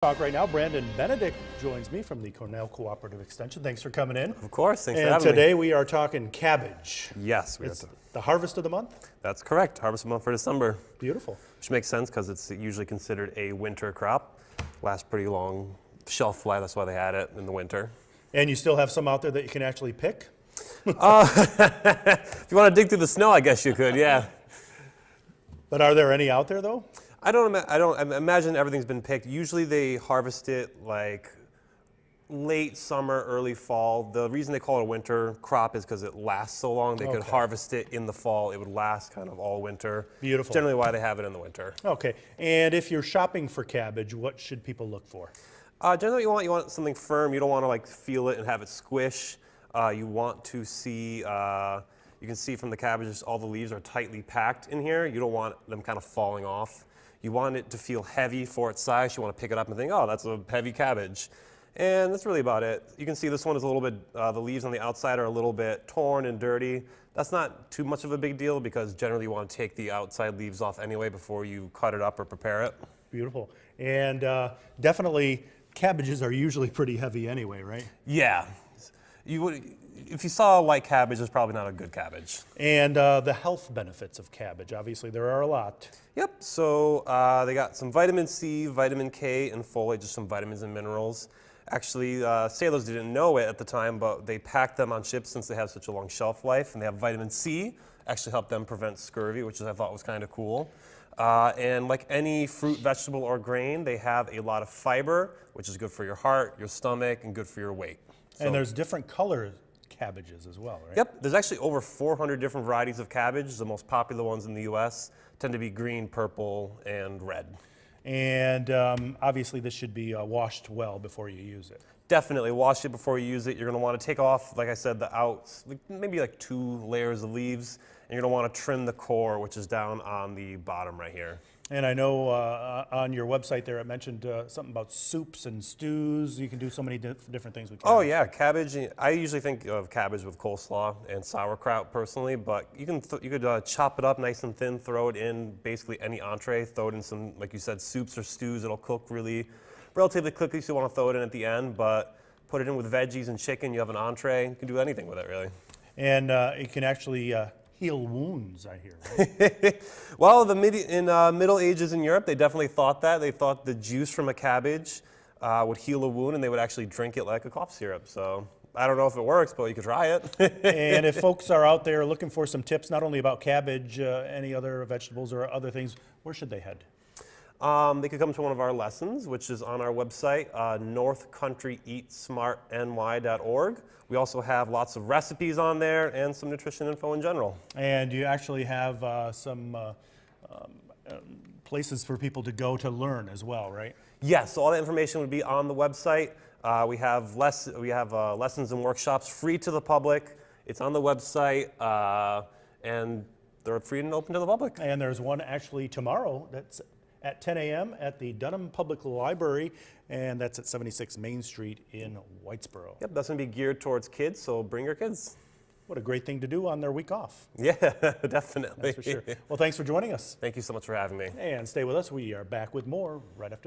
Talk right now. Brandon Benedict joins me from the Cornell Cooperative Extension. Thanks for coming in. Of course, thanks for And having me. today we are talking cabbage. Yes, It's the harvest of the month? That's correct. Harvest month for December. Beautiful. Which makes sense because it's usually considered a winter crop. Lasts pretty long shelf life. That's why they had it in the winter. And you still have some out there that you can actually pick? If you want to dig through the snow, I guess you could. Yeah. But are there any out there though? I imagine everything's been picked. Usually they harvest it like late summer, early fall. The reason they call it a winter crop is because it lasts so long. They could harvest it in the fall. It would last kind of all winter. Beautiful. Generally why they have it in the winter. Okay. And if you're shopping for cabbage, what should people look for? Generally you want something firm. You don't want to like feel it and have it squish. You want to see, you can see from the cabbages, all the leaves are tightly packed in here. You don't want them kind of falling off. You want it to feel heavy for its size. You want to pick it up and think, oh, that's a heavy cabbage. And that's really about it. You can see this one is a little bit, the leaves on the outside are a little bit torn and dirty. That's not too much of a big deal because generally you want to take the outside leaves off anyway before you cut it up or prepare it. Beautiful. And definitely cabbages are usually pretty heavy anyway, right? Yeah. If you saw a light cabbage, it's probably not a good cabbage. And the health benefits of cabbage, obviously there are a lot. Yep, so they got some vitamin C, vitamin K, and folate, just some vitamins and minerals. Actually, sailors didn't know it at the time, but they packed them on ships since they have such a long shelf life, and they have vitamin C, actually help them prevent scurvy, which I thought was kind of cool. And like any fruit, vegetable, or grain, they have a lot of fiber, which is good for your heart, your stomach, and good for your weight. So, and there's different colors cabbages as well, right? Yep, there's actually over 400 different varieties of cabbage. The most popular ones in the US tend to be green, purple, and red. And obviously this should be washed well before you use it. Definitely wash it before you use it. You're going to want to take off, like I said, the outs, maybe like 2 layers of leaves, and you're going to want to trim the core, which is down on the bottom right here. And I know on your website there it mentioned something about soups and stews. You can do so many different things with cabbage. Oh yeah, cabbage. I usually think of cabbage with coleslaw and sauerkraut personally, but you could chop it up nice and thin, throw it in basically any entree, throw it in some, like you said, soups or stews. It'll cook relatively quickly, so you want to throw it in at the end, but put it in with veggies and chicken. You have an entree. You can do anything with it, really. And it can actually heal wounds, I hear, right? Well, in Middle Ages in Europe, they definitely thought that. They thought the juice from a cabbage would heal a wound, and they would actually drink it like a cough syrup. So I don't know if it works, but you could try it. And if folks are out there looking for some tips, not only about cabbage, any other vegetables or other things, where should they head? They could come to one of our lessons, which is on our website, northcountryeatsmartny.org. We also have lots of recipes on there and some nutrition info in general. And you actually have some places for people to go to learn as well, right? Yes, all that information would be on the website. We have lessons and workshops free to the public. It's on the website, and they're free and open to the public. And there's one actually tomorrow that's at 10 a.m. at the Dunham Public Library, and that's at 76 Main Street in Whitesboro. Yep, that's going to be geared towards kids, so bring your kids. What a great thing to do on their week off. Yeah, definitely. That's for sure. Well, thanks for joining us. Thank you so much for having me. And stay with us. We are back with more right after this.